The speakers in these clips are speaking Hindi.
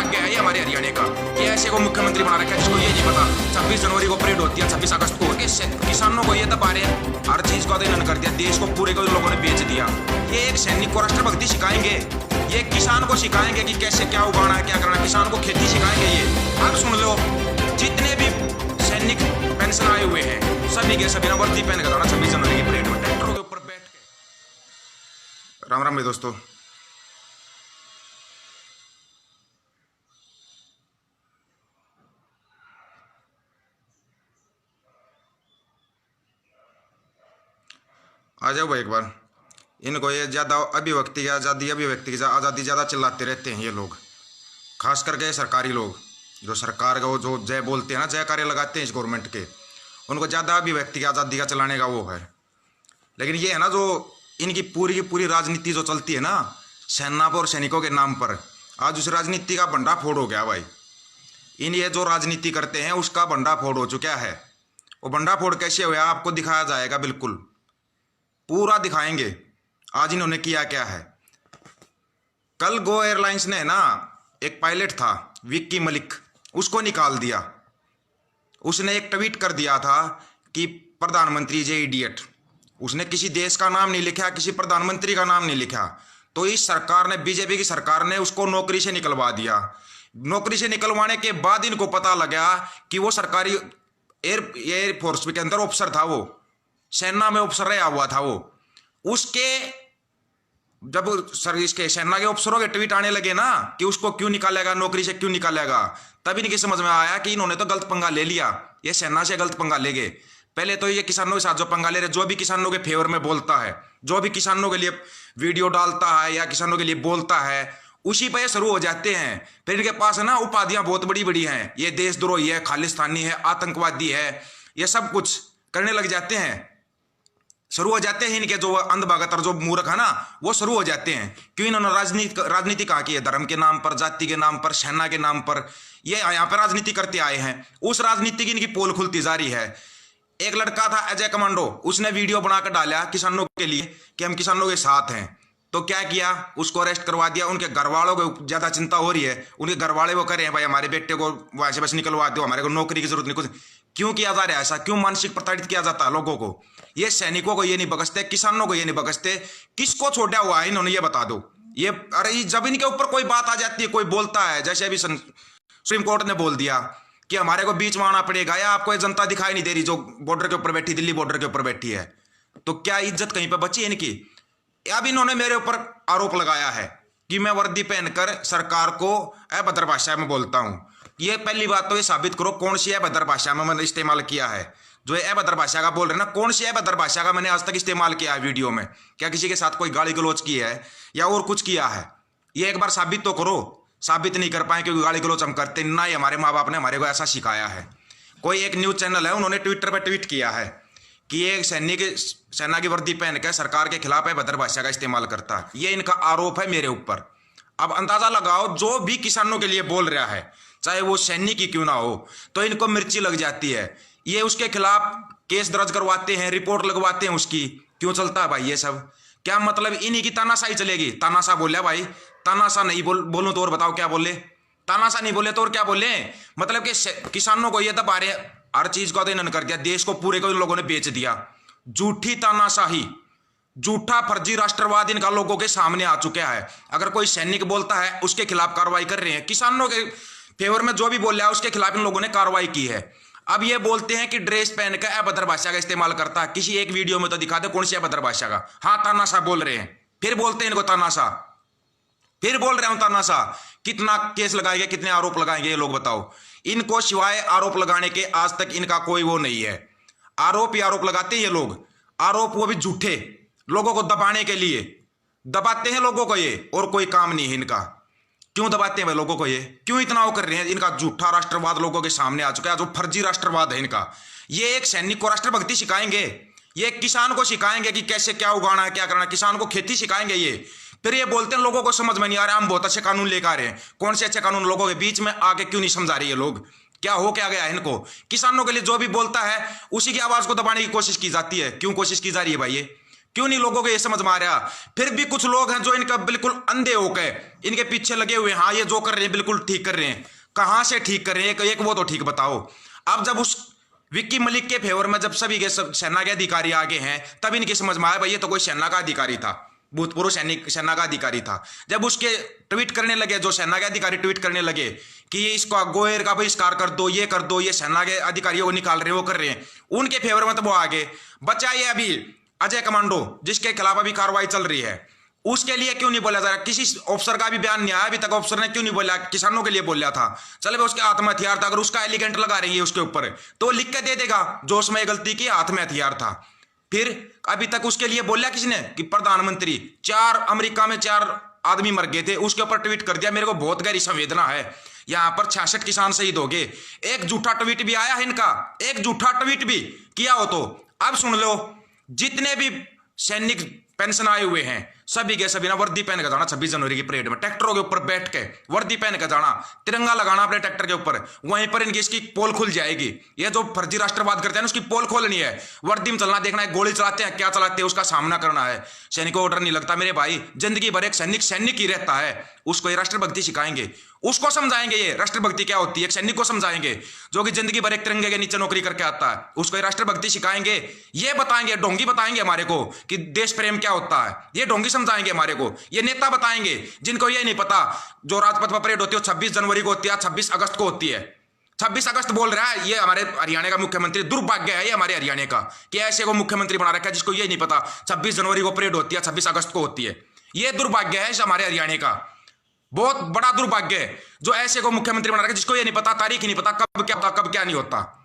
भाग्य है ये हमारे हरियाणा का कि ऐसे को मुख्यमंत्री बना रखा है जिसको ये नहीं पता 26 जनवरी को परेड होती है, 26 अगस्त को किसानों को ये दबा रहे हैं, हर चीज का अध्ययन कर दिया, देश को पूरे को लोगों ने बेच दिया। ये एक सैनिक को राष्ट्रभक्ति सिखाएंगे, ये किसान को सिखाएंगे कि कैसे क्या उगाना है, क्या करना, किसान को खेती सिखाएंगे। ये अब सुन लो, जितने भी सैनिक पेंशन आए हुए हैं सभी के सभी ना वर्दी पहन कर 26 जनवरी की परेड में ट्रैक्टरों के ऊपर बैठ के। राम राम मेरे दोस्तों, आ जाओ भाई एक बार। इनको ये ज़्यादा अभिव्यक्ति आज़ादी ज़्यादा चिल्लाते रहते हैं ये लोग, खास करके सरकारी लोग जो सरकार का वो जो जय बोलते हैं ना, जयकारे लगाते हैं इस गवर्नमेंट के, उनको ज़्यादा अभिव्यक्ति आज़ादी का चलाने का वो है। लेकिन ये है ना, जो इनकी पूरी की पूरी राजनीति जो चलती है ना सेना पर और सैनिकों के नाम पर, आज उस राजनीति का भंडाफोड़ हो गया भाई। इन ये जो राजनीति करते हैं उसका भंडाफोड़ हो चुका है। वो भंडाफोड़ कैसे हुआ आपको दिखाया जाएगा, बिल्कुल पूरा दिखाएंगे आज इन्होंने किया क्या है। कल गो एयरलाइंस ने ना एक पायलट था विक्की मलिक, उसको निकाल दिया। उसने एक ट्वीट कर दिया था कि प्रधानमंत्री जे इडियट। उसने किसी देश का नाम नहीं लिखा, किसी प्रधानमंत्री का नाम नहीं लिखा। तो इस सरकार ने, बीजेपी की सरकार ने उसको नौकरी से निकलवा दिया। नौकरी से निकलवाने के बाद इनको पता लगा कि वो सरकारी एयरफोर्स के अंदर ऑफिसर था, वो सेना में ऑफिसर रहा हुआ था। वो उसके जब सर्विस के सेना के अफसरों के ट्वीट आने लगे ना कि उसको क्यों निकालेगा, नौकरी से क्यों निकालेगा, तब इनकी समझ में आया कि इन्होंने तो गलत पंगा ले लिया, ये सेना से गलत पंगा ले गए। पहले तो ये किसानों के साथ जो पंगा ले रहे, जो भी किसानों के फेवर में बोलता है, जो भी किसानों के लिए वीडियो डालता है या किसानों के लिए बोलता है, उसी पर शुरू हो जाते हैं। फिर इनके पास है ना उपाधियां बहुत बड़ी बड़ी हैं, ये देशद्रोही है, खालिस्तानी है, आतंकवादी है, ये सब कुछ करने लग जाते हैं। शुरू हो जाते हैं इनके जो अंधभगत और जो मूर्ख है ना, वो शुरू हो जाते हैं। क्यों इन्होंने राजनीति कहाँ की है? धर्म के नाम पर, जाति के नाम पर, सेना के नाम पर ये यहाँ पर राजनीति करते आए हैं। उस राजनीति की इनकी पोल खुलती जा रही है। एक लड़का था अजय कमांडो, उसने वीडियो बनाकर डाला किसानों के लिए कि हम किसानों के साथ हैं। तो क्या किया, उसको अरेस्ट करवा दिया। उनके घर वालों को ज्यादा चिंता हो रही है, उनके घर वाले वो करें भाई हमारे बेटे को वहां से बस निकलवा दो, हमारे को नौकरी की जरूरत नहीं। कुछ क्यों किया जा रहा है ऐसा, क्यों मानसिक प्रताड़ित किया जाता है लोगों को? ये सैनिकों को ये नहीं बख्शते, किसानों को ये नहीं बख्शते, किसको छोड़ा हुआ है इन्होंने ये बता दो। ये अरे जब इनके ऊपर कोई बात आ जाती है, कोई बोलता है, जैसे अभी सुप्रीम कोर्ट ने बोल दिया कि हमारे को बीच में आना पड़ेगा, या आपको ये जनता दिखाई नहीं दे रही जो बॉर्डर के ऊपर बैठी, दिल्ली बॉर्डर के ऊपर बैठी है, तो क्या इज्जत कहीं पर बची है इनकी? अब इन्होंने मेरे ऊपर आरोप लगाया है कि मैं वर्दी पहनकर सरकार को अभद्र भाषा में बोलता हूं। ये पहली बात तो ये साबित करो कौन सी अभद्र भाषा में मैंने इस्तेमाल किया है। जो ये अभद्र भाषा का बोल रहे हैं ना, कौन सी अभद्र भाषा का मैंने आज तक इस्तेमाल किया है वीडियो में? क्या किसी के साथ कोई गाली गलौज की है या और कुछ किया है? ये एक बार साबित तो करो। साबित नहीं कर पाए क्योंकि गाली गलौज हम करते ना ही, हमारे माँ बाप ने हमारे को ऐसा सिखाया है। कोई एक न्यूज चैनल है, उन्होंने ट्विटर पर ट्वीट किया है कि एक सेना की वर्दी पहनकर सरकार के खिलाफ अभद्र भाषा का इस्तेमाल करता है। ये इनका आरोप है मेरे ऊपर। अब अंदाजा लगाओ, जो भी किसानों के लिए बोल रहा है, चाहे वो सैनिक ही क्यों ना हो, तो इनको मिर्ची लग जाती है। ये उसके खिलाफ केस दर्ज करवाते हैं, रिपोर्ट लगवाते हैं उसकी। क्यों चलता है भाई ये सब? क्या मतलब इन्हीं की तानाशाही चलेगी? तानाशाह बोलिया भाई, तानाशाह नहीं बोलूं तो और बताओ क्या बोले? तानाशाह नहीं बोले तो और क्या बोले? मतलब कि किसानों को ये दबा रहे, हर चीज का अध्ययन कर दिया, देश को पूरे को लोगों ने बेच दिया। झूठी तानाशाही, झूठा फर्जी राष्ट्रवाद इनका लोगों के सामने आ चुका है। अगर कोई सैनिक बोलता है उसके खिलाफ कार्रवाई कर रहे हैं, किसानों के फेवर में जो भी बोल रहा है उसके खिलाफ इन लोगों ने कार्रवाई की है। अब ये बोलते हैं कि ड्रेस पहनकर अभद्र भाषा का इस्तेमाल करता है। किसी एक वीडियो में तो दिखा दे कौन सी अभद्र भाषा का। हाँ, तानाशाह बोल रहे हैं, फिर बोलते हैं इनको तानाशाह, फिर बोल रहे हूं तानाशाह। कितना केस लगाएंगे, कितने आरोप लगाएंगे ये लोग बताओ? इनको सिवाय आरोप लगाने के आज तक इनका कोई वो नहीं है। आरोप ही आरोप लगाते हैं ये लोग, आरोप वो भी झूठे, लोगों को दबाने के लिए दबाते हैं लोगों को ये, और कोई काम नहीं है इनका। क्यों दबाते हैं भाई लोगों को ये? क्यों इतना वो कर रहे हैं? इनका झूठा राष्ट्रवाद लोगों के सामने आ चुका है, जो फर्जी राष्ट्रवाद है इनका। ये एक सैनिक को राष्ट्रभक्ति सिखाएंगे, ये एक किसान को सिखाएंगे कि कैसे क्या उगाना है, क्या करना है, किसान को खेती सिखाएंगे ये। फिर ये बोलते हैं लोगों को समझ में नहीं आ रहा, हम बहुत अच्छे कानून लेकर आ रहे हैं। कौन से अच्छे कानून? लोगों के बीच में आके क्यों नहीं समझा रहे ये लोग? क्या हो क्या गया है इनको? किसानों के लिए जो भी बोलता है उसी की आवाज को दबाने की कोशिश की जाती है। क्यों कोशिश की जा रही है भाई ये? क्यों नहीं लोगों को ये समझ में आ रहा? फिर भी कुछ लोग हैं जो इनका बिल्कुल अंधे होकर इनके पीछे लगे हुए, हाँ ये जो कर रहे हैं बिल्कुल ठीक कर रहे हैं। कहां से ठीक कर रहे हैं? एक वो तो ठीक बताओ। अब जब उस विक्की मलिक के फेवर में जब सभी के सब सेना के अधिकारी आगे हैं, तब इनकी समझ में आया भाई ये तो कोई सेना का अधिकारी था, भूतपूर्व सैनिक सेना का अधिकारी था। जब उसके ट्वीट करने लगे, जो सेना के अधिकारी ट्वीट करने लगे कि ये इसको गोयर का बहिष्कार कर दो, ये कर दो, ये सेना के अधिकारियों को निकाल रहे हैं, वो कर रहे हैं, उनके फेवर में तो वो आगे बचा। ये अभी अजय कमांडो जिसके खिलाफ अभी कार्रवाई चल रही है, उसके लिए क्यों नहीं बोला जा रहा? किसी ऑफिसर का भी बयान नहीं आया अभी तक। ऑफिसर ने क्यों नहीं बोला? किसानों के लिए बोला था, चले भाई उसके हाथ में हथियार था, अगर उसका एलिगेंट लगा रही है उसके ऊपर तो लिख के दे देगा जो उसमें गलती की, हाथ में हथियार था। फिर अभी तक उसके लिए बोला किसने कि प्रधानमंत्री, 4 अमेरिका में 4 आदमी मर गए थे, उसके ऊपर ट्वीट कर दिया मेरे को बहुत गहरी संवेदना है, यहां पर 66 किसान शहीद हो गए। एक झूठा ट्वीट भी आया है इनका, एक झूठा ट्वीट भी किया हो तो। अब सुन लो, जितने भी सैनिक पेंशन आए हुए हैं सभी के सभी ना वर्दी पहन के जाना 26 जनवरी की परेड में, ट्रैक्टरों के ऊपर बैठ के वर्दी पहन के जाना, तिरंगा लगाना अपने ट्रैक्टर के ऊपर, वहीं पर इनकी इसकी पोल खुल जाएगी। ये जो फर्जी राष्ट्रवाद करते हैं उसकी पोल खोलनी है, वर्दी में चलना, देखना है गोली चलाते हैं क्या चलाते हैं, उसका सामना करना है। सैनिकों को डर नहीं लगता मेरे भाई, जिंदगी भर एक सैनिक सैनिक ही रहता है, उसको ये राष्ट्रभक्ति सिखाएंगे, उसको समझाएंगे ये राष्ट्रभक्ति क्या होती है, एक सैनिक को समझाएंगे जो कि जिंदगी भर एक तिरंगे के नीचे नौकरी करके आता है, उसको ये राष्ट्रभक्ति सिखाएंगे, ये बताएंगे, ढोंगी बताएंगे हमारे को कि देश प्रेम क्या होता है, ये ढोंगी समझाएंगे हमारे को, ये नेता बताएंगे जिनको ये नहीं पता जो राजपथ पर परेड होती है 26 जनवरी को होती है, 26 अगस्त को होती है। 26 अगस्त बोल रहा है ये हमारे हरियाणा का मुख्यमंत्री, दुर्भाग्य है ये हमारे हरियाणा का कि ऐसे को मुख्यमंत्री बना रखा है जिसको ये नहीं पता 26 जनवरी को परेड होती है, 26 अगस्त को होती है। ये दुर्भाग्य है हमारे हरियाणा का, बहुत बड़ा दुर्भाग्य है जो ऐसे को मुख्यमंत्री बना रखा है जिसको ये नहीं पता, तारीख ही नहीं पता कब क्या होता कब क्या नहीं होता।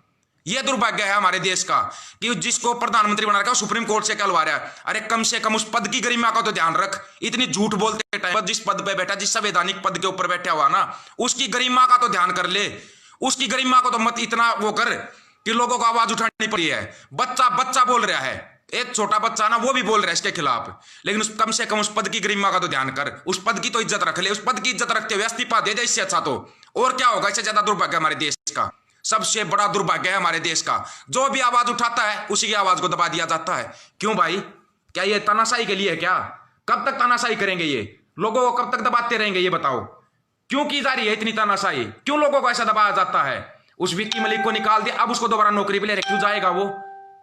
यह दुर्भाग्य है हमारे देश का कि जिसको प्रधानमंत्री बना रखा है सुप्रीम कोर्ट से क्या लवा रहा है। अरे कम से कम उस पद की गरिमा का तो ध्यान रख, इतनी झूठ बोलते टाइम जिस पद पे बैठा, जिस संवैधानिक पद के ऊपर बैठा हुआ ना, उसकी गरिमा का तो ध्यान कर ले, उसकी गरिमा को तो मत इतना वो कर कि लोगों को आवाज उठानी पड़ी है। बच्चा बच्चा बोल रहा है, एक छोटा बच्चा ना वो भी बोल रहा है इसके खिलाफ, लेकिन कम से कम उस पद की गरिमा का तो ध्यान कर, उस पद की तो इज्जत रख ले, उस पद की इज्जत रखते हुए इस्तीफा दे दे, इससे अच्छा तो और क्या होगा। इससे ज्यादा दुर्भाग्य हमारे देश का, सबसे बड़ा दुर्भाग्य है हमारे देश का, जो भी आवाज उठाता है उसी की आवाज को दबा दिया जाता है। क्यों भाई? क्या ये तानाशाही के लिए है क्या? कब तक तानाशाही करेंगे ये? लोगों को कब तक दबाते रहेंगे ये बताओ? क्यों की जा रही है इतनी तानाशाही? क्यों लोगों को ऐसा दबाया जाता है? उस विक्की मलिक को निकाल दिया, अब उसको दोबारा नौकरी पे ले रहे, क्यों जाएगा वो?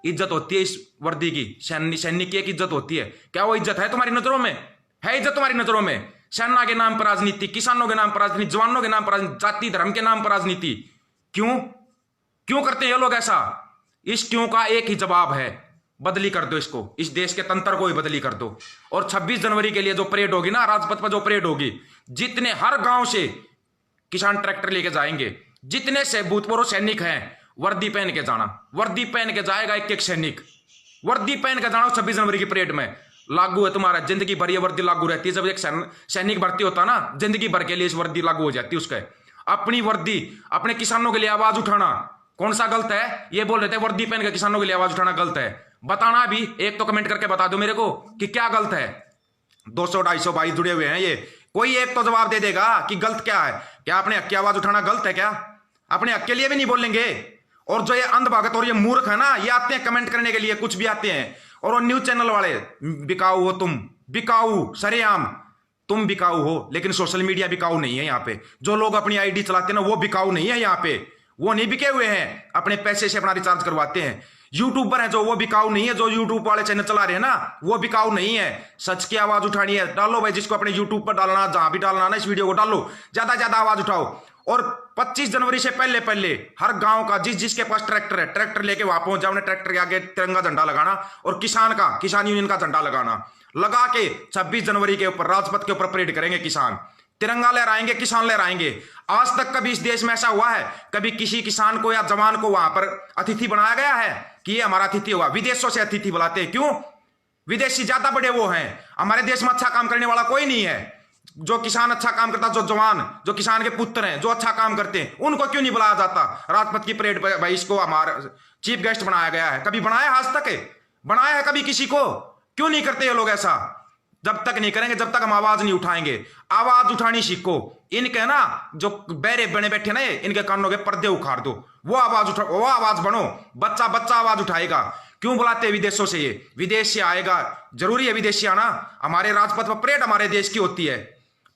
इज्जत होती है इस वर्दी की, सैनिक की एक इज्जत होती है। क्या वो इज्जत है तुम्हारी नजरों में? है इज्जत तुम्हारी नजरों में? सेना के नाम पर राजनीति, किसानों के नाम पर राजनीति, जवानों के नाम पर राजनीति, जाति धर्म के नाम पर राजनीति, क्यों क्यों करते हैं ये लोग ऐसा? इस क्यों का एक ही जवाब है, बदली कर दो इसको, इस देश के तंत्र को ही बदली कर दो। और 26 जनवरी के लिए जो परेड होगी ना, राजपथ पर जो परेड होगी, जितने हर गांव से किसान ट्रैक्टर लेके जाएंगे, जितने से भूतपूर्व सैनिक हैं वर्दी पहन के जाना, वर्दी पहन के जाएगा एक एक सैनिक, वर्दी पहन के जाना 26 जनवरी की परेड में। लागू है तुम्हारा, जिंदगी भर ये वर्दी लागू रहती है। जब एक सैनिक भर्ती होता ना, जिंदगी भर के लिए इस वर्दी लागू हो जाती है उसके। अपनी वर्दी, अपने किसानों के लिए आवाज उठाना कौन सा गलत है? ये बोल रहे थे वर्दी पहन के किसानों के लिए आवाज उठाना गलत है, बताना भी एक तो कमेंट करके बता दो मेरे को कि क्या गलत है। 200-250 भाई जुड़े हुए हैं, ये कोई एक तो जवाब दे देगा कि गलत क्या है। क्या अपने हक की आवाज उठाना गलत है क्या? अपने हक के लिए भी नहीं बोलेंगे। और जो ये अंधभगत और ये मूर्ख है ना, ये आते हैं कमेंट करने के लिए, कुछ भी आते हैं। और वो न्यूज चैनल वाले, बिकाऊ हो तुम, बिकाऊ सरेआम तुम बिकाऊ हो, लेकिन सोशल मीडिया बिकाऊ नहीं है। यहाँ पे जो लोग अपनी आईडी चलाते हैं ना, वो बिकाऊ नहीं है। यहाँ पे वो नहीं बिके हुए हैं, अपने पैसे से अपना रिचार्ज करवाते हैं। यूट्यूबर है जो, वो बिकाऊ नहीं है। जो यूट्यूब वाले चैनल चला रहे हैं ना, वो बिकाऊ नहीं है। सच की आवाज उठानी है, डालो भाई, जिसको अपने यूट्यूब पर डालना, जहां भी डालना ना, इस वीडियो को डालो, ज्यादा ज्यादा आवाज उठाओ। और 25 जनवरी से पहले पहले हर गांव का जिसके पास ट्रैक्टर है, ट्रैक्टर लेके वहां पहुंच जाओ, उन्हें ट्रैक्टर के आगे तिरंगा झंडा लगाना और किसान यूनियन का झंडा लगाना, लगा के 26 जनवरी के ऊपर राजपथ के ऊपर परेड करेंगे किसान, तिरंगा लहराएंगे, किसान लहराएंगे। आज तक कभी इस देश में ऐसा हुआ है? कभी किसी किसान को या जवान को वहां पर अतिथि बनाया गया है कि ये हमारा अतिथि होगा? विदेशों से अतिथि बुलाते हैं, क्यों? विदेशी ज्यादा बड़े वो हैं, हमारे देश में अच्छा काम करने वाला कोई नहीं है। जो किसान अच्छा काम करता, जो जवान, जो किसान के पुत्र हैं, जो अच्छा काम करते हैं, उनको क्यों नहीं बुलाया जाता राजपथ की परेड पर? भाई इसको हमारा चीफ गेस्ट बनाया गया है, कभी बनाया आज तक है? बनाया है कभी किसी को? क्यों नहीं करते ये लोग ऐसा? जब तक नहीं करेंगे, जब तक हम आवाज नहीं उठाएंगे। आवाज उठानी सीखो। इनके ना जो बहरे बने बैठे ना, इनके कानों के पर्दे उखाड़ दो, वो आवाज उठा, वो आवाज बनो। बच्चा बच्चा आवाज उठाएगा, क्यों बुलाते हैं विदेशों से? ये विदेश से आएगा, जरूरी है विदेशी आना? हमारे राजपथ पर परेड हमारे देश की होती है,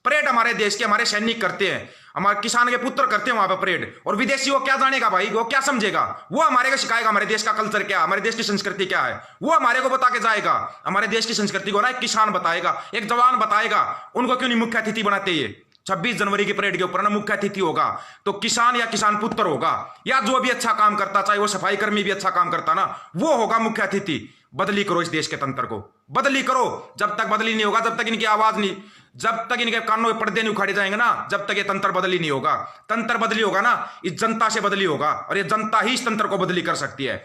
परेड हमारे देश के हमारे सैनिक करते हैं, हमारे किसान के पुत्र करते हैं वहां पर परेड। और विदेशी वो क्या जानेगा भाई, वो क्या समझेगा? वो हमारे को सिखाएगा हमारे देश का कल्चर क्या, हमारे देश की संस्कृति क्या है, वो हमारे को बता के जाएगा। हमारे देश की संस्कृति को ना एक किसान बताएगा, एक जवान बताएगा। उनको क्यों नहीं मुख्य अतिथि बनाते? ये 26 जनवरी की परेड के ऊपर ना मुख्य अतिथि होगा तो किसान या किसान पुत्र होगा, या जो भी अच्छा काम करता, चाहे वो सफाई कर्मी भी अच्छा काम करता ना, वो होगा मुख्य अतिथि। बदली करो इस देश के तंत्र को, बदली करो। जब तक बदली नहीं होगा, जब तक इनकी आवाज नहीं, जब तक इनके कानों में पर्दे नहीं उखाड़े जाएंगे ना, जब तक ये तंत्र बदली नहीं होगा। तंत्र बदली होगा ना इस जनता से बदली होगा, और ये जनता ही इस तंत्र को बदली कर सकती है।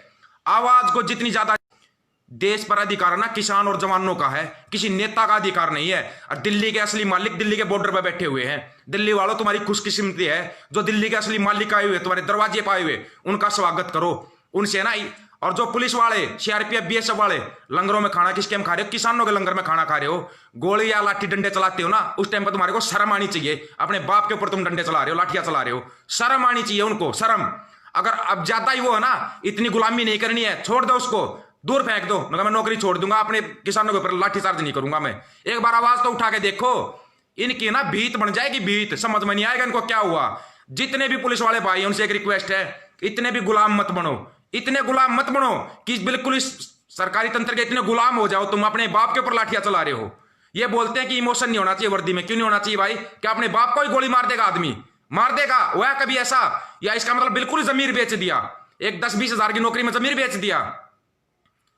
आवाज को जितनी ज्यादा, देश पर अधिकार ना किसान और जवानों का है, किसी नेता का अधिकार नहीं है। और दिल्ली के असली मालिक दिल्ली के बॉर्डर पर बैठे हुए हैं। दिल्ली वालों, तुम्हारी खुशकिस्मती है जो दिल्ली के असली मालिक आए हुए, तुम्हारे दरवाजे पर आए हुए, उनका स्वागत करो। उनसे ना, और जो पुलिस वाले, सीआरपीएफ, बीएसएफ वाले लंगरों में खाना किसके हम खा रहे हो? किसानों के लंगर में खाना खा रहे हो। गोली या लाठी डंडे चलाते हो ना, उस टाइम पर तुम्हारे को शर्म आनी चाहिए। अपने बाप के ऊपर तुम डंडे चला रहे हो, लाठियां चला रहे हो, शर्म आनी चाहिए उनको, शर्म। अगर अब ज्यादा ही वो है ना, इतनी गुलामी नहीं करनी है, छोड़ दो उसको, दूर फेंक दो। मैं नौकरी छोड़ दूंगा, अपने किसानों के ऊपर लाठीचार्ज नहीं करूंगा मैं। एक बार आवाज तो उठा के देखो, इनकी ना भीत बन जाएगी, भीत। समझ में नहीं आएगा इनको क्या हुआ। जितने भी पुलिस वाले भाई, उनसे एक रिक्वेस्ट है, इतने भी गुलाम मत बनो, इतने गुलाम मत बनो कि बिल्कुल इस सरकारी तंत्र के इतने गुलाम हो जाओ तुम, अपने बाप के ऊपर लाठियां चला रहे हो। ये बोलते हैं कि इमोशन नहीं होना चाहिए वर्दी में। क्यों नहीं होना चाहिए भाई? क्या अपने बाप को ही गोली मार देगा आदमी? मार देगा? हुआ कभी ऐसा? या इसका मतलब बिल्कुल जमीर बेच दिया, एक 10-20 हजार की नौकरी में जमीर बेच दिया?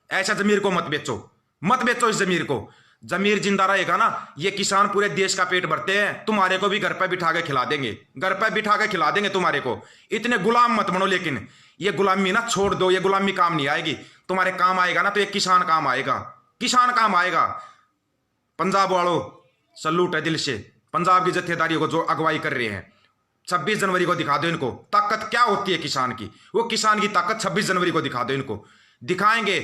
ऐसा जमीर को मत बेचो, मत बेचो इस जमीर को। जमीर जिंदा रहेगा ना, ये किसान पूरे देश का पेट भरते हैं। तुम्हारे को भी घर पर बिठा के खिला देंगे, घर पर बिठा के खिला देंगे तुम्हारे को। इतने गुलाम मत बनो। लेकिन ये गुलामी ना छोड़ दो, ये गुलामी काम नहीं आएगी। तुम्हारे काम आएगा ना तो एक किसान काम आएगा, किसान काम आएगा। पंजाब वालों, सल्यूट है दिल से, पंजाब की जत्थेदारियों को जो अगुवाई कर रहे हैं। 26 जनवरी को दिखा दो इनको ताकत क्या होती है किसान की। वो किसान की ताकत 26 जनवरी को दिखा दो इनको। दिखाएंगे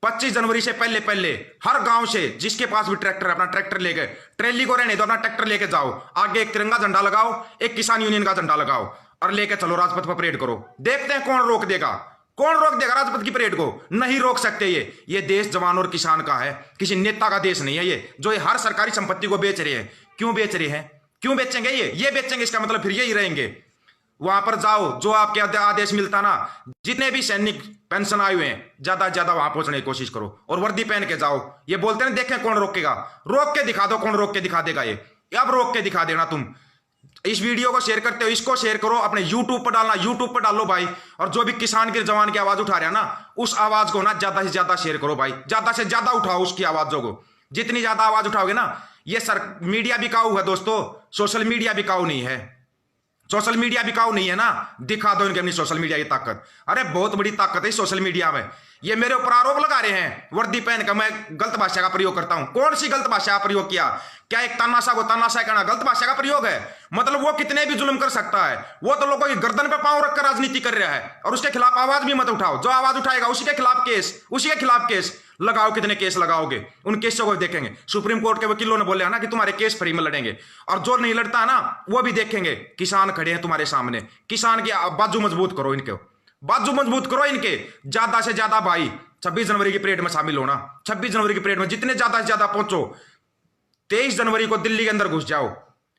25 जनवरी से पहले पहले हर गांव से, जिसके पास भी ट्रैक्टर है, अपना ट्रैक्टर लेके, ट्रैली को रहने दो, अपना ट्रैक्टर लेके जाओ। आगे एक तिरंगा झंडा लगाओ, एक किसान यूनियन का झंडा लगाओ और लेके चलो राजपथ पर परेड करो। देखते हैं कौन रोक देगा, कौन रोक देगा राजपथ की परेड को? नहीं रोक सकते। ये देश जवान और किसान का है, किसी नेता का देश नहीं है। ये जो हर सरकारी संपत्ति को बेच रहे हैं, क्यों बेच रहे हैं? क्यों बेचेंगे? ये बेचेंगे, इसका मतलब फिर यही रहेंगे। वहां पर जाओ, जो आपके आदेश मिलता ना, जितने भी सैनिक पेंशन आए हुए हैं, ज्यादा से ज्यादा वहां पहुंचने की कोशिश करो और वर्दी पहन के जाओ। ये बोलते हैं देखें कौन रोकेगा, रोक के दिखा दो कौन रोक के दिखा देगा। ये अब रोक के दिखा देना तुम। इस वीडियो को शेयर करते हो, इसको शेयर करो, अपने यूट्यूब पर डालना, यूट्यूब पर डालो भाई। और जो भी किसान के जवान की आवाज उठा रहा है ना, उस आवाज को ना ज्यादा से ज्यादा शेयर करो भाई, ज्यादा से ज्यादा उठाओ उसकी आवाजों को। जितनी ज्यादा आवाज उठाओगे ना, ये मीडिया बिकाऊ है दोस्तों, सोशल मीडिया बिकाऊ नहीं है। सोशल मीडिया बिकाऊ नहीं है ना, दिखा दो इनके अपनी सोशल मीडिया की ताकत। अरे बहुत बड़ी ताकत है सोशल मीडिया में। ये मेरे ऊपर आरोप लगा रहे हैं वर्दी पहन कर मैं गलत भाषा का प्रयोग करता हूं। कौन सी गलत भाषा का प्रयोग किया? क्या एक तानाशाह को तानाशाह कहना गलत भाषा का प्रयोग है? मतलब वो कितने भी जुल्म कर सकता है, वो तो लोगों की गर्दन पे पांव रखकर राजनीति कर रहा है, और उसके खिलाफ आवाज भी मत उठाओ। जो आवाज उठाएगा उसी के खिलाफ केस, उसी के खिलाफ केस लगाओ। कितने केस लगाओगे? उन केसों को देखेंगे। सुप्रीम कोर्ट के वकीलों ने बोले ना कि तुम्हारे केस फ्री में लड़ेंगे, और जो नहीं लड़ता है ना वो भी देखेंगे। किसान खड़े हैं तुम्हारे सामने, किसान की बाजू मजबूत करो, इनके बाजू मजबूत करो इनके। ज्यादा से ज्यादा भाई 26 जनवरी की परेड में शामिल होना। 26 जनवरी की परेड में जितने ज्यादा से ज्यादा पहुंचो। 23 जनवरी को दिल्ली के अंदर घुस जाओ।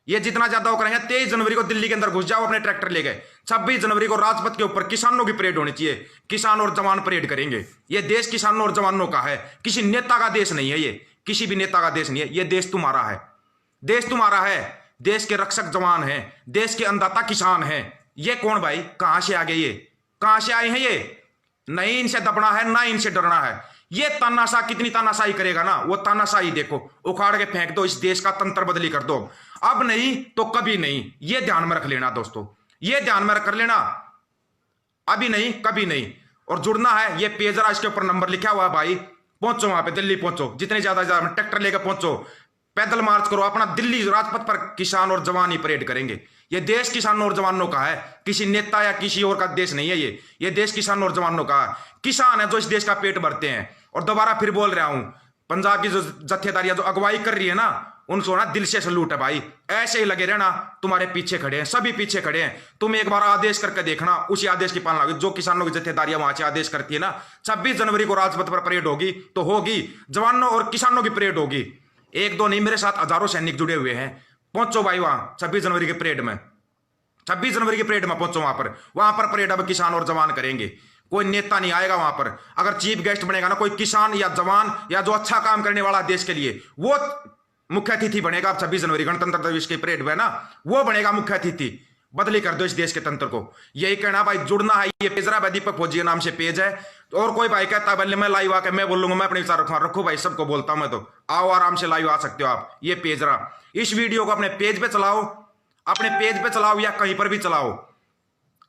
ये जितना ज्यादा हो करेंगे, 23 जनवरी को दिल्ली के अंदर घुस जाओ अपने ट्रैक्टर ले गए। 26 जनवरी को राजपथ के ऊपर किसानों की परेड होनी चाहिए। किसान और जवान परेड करेंगे। ये देश किसानों और जवानों का है, किसी नेता का देश नहीं है। ये किसी भी नेता का देश नहीं है। ये देश तुम्हारा है, देश तुम्हारा है। देश के रक्षक जवान हैं, देश के अन्नदाता किसान हैं। ये कौन भाई? कहां से आ गए? ये कहां से आए हैं? ये नहीं इनसे दबना है, ना इनसे डरना है। ये तानाशाह कितनी तानाशाही करेगा ना, वो तानाशाही देखो, उखाड़ के फेंक दो। इस देश का तंत्र बदली कर दो। अब नहीं तो कभी नहीं, ये ध्यान में रख लेना दोस्तों, ये ध्यान में रख लेना। अभी नहीं कभी नहीं। और जुड़ना है, ये पेज रहा, इसके ऊपर नंबर लिखा हुआ है भाई। पहुंचो वहां पे, दिल्ली पहुंचो, जितने ज्यादा ट्रैक्टर लेकर पहुंचो, पैदल मार्च करो अपना। दिल्ली राजपथ पर किसान और जवान ही परेड करेंगे। ये देश किसानों और जवानों का है, किसी नेता या किसी और का देश नहीं है। ये देश किसानों और जवानों का है। किसान है जो इस देश का पेट भरते हैं। और दोबारा फिर बोल रहा हूं, पंजाब की जो जत्थेदारियां जो अगुवाई कर रही है ना, उनको ना दिल से सलूट है भाई। ऐसे ही लगे रहना, तुम्हारे पीछे खड़े हैं, सभी पीछे खड़े हैं। तुम एक बार आदेश करके देखना, उसी आदेश की पालना होगी जो किसानों की जत्थेदारियां वहां से आदेश करती है ना। 26 जनवरी को राजपथ पर परेड होगी तो होगी, जवानों और किसानों की परेड होगी। एक दो नहीं, मेरे साथ हजारों सैनिक जुड़े हुए हैं। पहुंचो भाई वहां 26 जनवरी की परेड में, 26 जनवरी की परेड में पहुंचो। वहां पर परेड अब किसान और जवान करेंगे। कोई नेता नहीं आएगा वहां पर। अगर चीफ गेस्ट बनेगा ना कोई किसान या जवान या जो अच्छा काम करने वाला देश के लिए, वो मुख्य अतिथि बनेगा। 26 जनवरी गणतंत्र दिवस की परेड में ना वो बनेगा मुख्य अतिथि। बदली कर दो इस देश के तंत्र को। यही कहना भाई, जुड़ना है। ये पेज रहा दीपक फौजी नाम से पेज है। और कोई भाई कहता है मैं लाइव आके मैं बोलूंगा, मैं अपने विचार रखो भाई, सबको बोलता हूं मैं तो। आओ आराम से लाइव आ सकते हो आप। ये पेज रहा, इस वीडियो को अपने पेज पे चलाओ, अपने पेज पे चलाओ या कहीं पर भी चलाओ,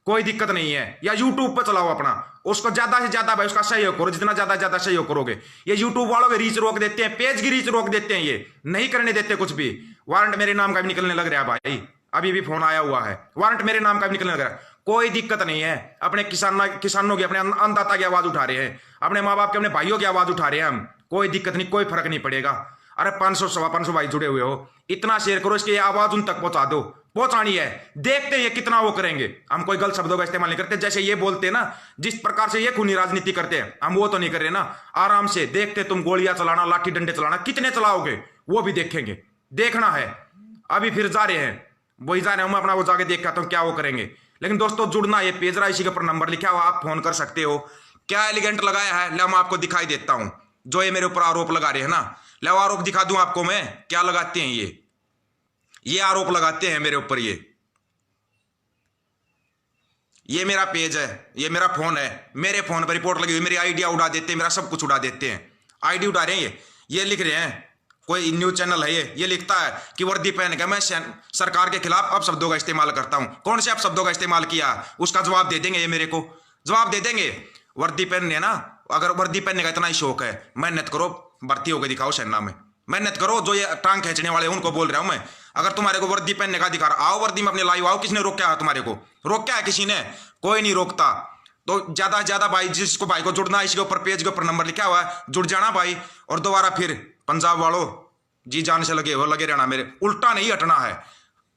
कोई दिक्कत नहीं है। या यूट्यूब पे चलाओ अपना, उसको ज्यादा से ज्यादा भाई उसका सहयोग करो। जितना ज्यादा सहयोग करोगे, ये यूट्यूब वालों के रीच रोक देते हैं, पेज की रीच रोक देते हैं, ये नहीं करने देते कुछ भी। वारंट मेरे नाम का भी निकलने लग रहा है भाई, अभी भी फोन आया हुआ है, वारंट मेरे नाम का भी निकलने लग रहा है। कोई दिक्कत नहीं है। अपने किसानों की, अपने अन्नदाता की आवाज उठा रहे हैं, अपने माँ बाप के, अपने भाइयों की आवाज उठा रहे हैं हम। कोई दिक्कत नहीं, कोई फर्क नहीं पड़ेगा। अरे 500 सवा 500 भाई जुड़े हुए हो, इतना शेयर करो, इसकी आवाज उन तक पहुंचा दो, पहुंचानी है। देखते हैं कितना वो करेंगे। हम कोई गलत शब्दों का इस्तेमाल नहीं करते, जैसे ये बोलते हैं ना, जिस प्रकार से ये खूनी राजनीति करते हैं, हम वो तो नहीं कर रहे ना। आराम से देखते, तुम गोलियां चलाना, लाठी डंडे चलाना कितने चलाओगे वो भी देखेंगे, देखना है। अभी फिर जा रहे हैं, वही जा रहे हैं, मैं अपना वो जाके देख आता हूं क्या वो करेंगे। लेकिन दोस्तों जुड़ना, ये पेज रहा, इसी के ऊपर नंबर लिखा हुआ, आप फोन कर सकते हो। क्या एलिगेंट लगाया है, ले मैं आपको दिखाई देता हूं। जो ये मेरे ऊपर आरोप लगा रहे हैं ना, ले आरोप दिखा दूं आपको मैं क्या लगाते हैं। ये आरोप लगाते हैं मेरे ऊपर। ये मेरा पेज है, ये मेरा फोन है, मेरे फोन पर रिपोर्ट लगी हुई, मेरी आइडिया उड़ा देते हैं, मेरा सब कुछ उड़ा देते हैं। आईडी उड़ा रहे हैं। ये लिख रहे हैं, कोई न्यूज चैनल है ये लिखता है कि वर्दी पहन के मैं सरकार के खिलाफ अब शब्दों का इस्तेमाल करता हूं। कौन से अब शब्दों का इस्तेमाल किया, उसका जवाब दे देंगे। ये मेरे को जवाब दे देंगे। वर्दी पहनने ना, अगर वर्दी पहनने का इतना ही शौक है, मेहनत करो, भर्ती होकर दिखाओ सेना में, मेहनत करो। जो ये टांग खींचने वाले उनको बोल रहा हूं मैं, अगर तुम्हारे को वर्दी पहनने का अधिकार, आओ वर्दी में अपने लाइव आओ। किसने रोका है तुम्हारे को? रोका है किसी ने? कोई नहीं रोकता। तो ज्यादा से ज्यादा भाई, जिसको भाई को जुड़ना है, इसके ऊपर पेज के ऊपर नंबर लिखा हुआ है, जुड़ जाना भाई। और दोबारा फिर पंजाब वालों जी जान से लगे रहना, मेरे उल्टा नहीं हटना है।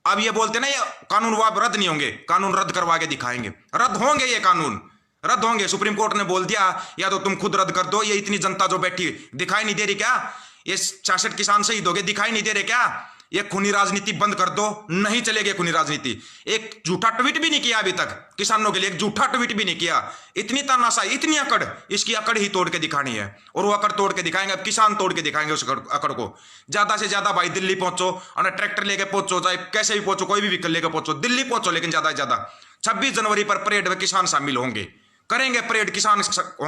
अब ये बोलते ना ये कानून वाप रद्द नहीं होंगे, कानून रद्द करवा के दिखाएंगे। रद्द होंगे, ये कानून रद्द होंगे। सुप्रीम कोर्ट ने बोल दिया, या तो तुम खुद रद्द कर दो। ये इतनी जनता जो बैठी दिखाई नहीं दे रही क्या? ये 66 किसान शहीद हो गए, दिखाई नहीं दे रहे क्या? ये खूनी राजनीति बंद कर दो, नहीं चलेगी खूनी राजनीति। एक झूठा ट्वीट भी नहीं किया अभी तक किसानों के लिए, एक झूठा ट्वीट भी नहीं किया। इतनी तानाशाही, इतनी अकड़, इसकी अकड़ ही तोड़ के दिखानी है। और वो अकड़ तोड़ के दिखाएंगे, अब किसान तोड़ के दिखाएंगे उस अकड़ को। ज्यादा से ज्यादा भाई दिल्ली पहुंचो, और ट्रैक्टर लेके पहुंचो, चाहे कैसे भी पहुंचो, कोई भी व्हीकल लेके पहुंचो, दिल्ली पहुंचो। लेकिन ज्यादा से ज्यादा 26 जनवरी पर परेड में किसान शामिल होंगे, करेंगे परेड, किसान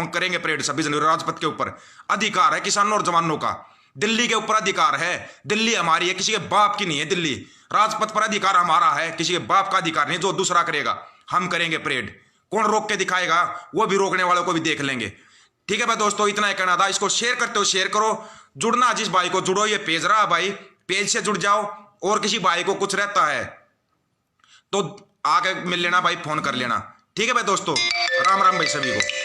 करेंगे परेड 26 जनवरी। राजपथ के ऊपर अधिकार है किसानों और जवानों का, दिल्ली के ऊपर अधिकार है। दिल्ली हमारी है, किसी के बाप की नहीं है दिल्ली। राजपथ पर अधिकार हमारा है, किसी के बाप का अधिकार नहीं। जो दूसरा करेगा, हम करेंगे परेड। कौन रोक के दिखाएगा, वो भी रोकने वालों को भी देख लेंगे। ठीक है भाई दोस्तों, इतना ही कहना था। इसको शेयर करते हो शेयर करो, जुड़ना जिस भाई को जुड़ो। ये पेज रहा भाई, पेज से जुड़ जाओ। और किसी भाई को कुछ रहता है तो आके मिल लेना भाई, फोन कर लेना। ठीक है भाई दोस्तों, राम राम भाई सभी को।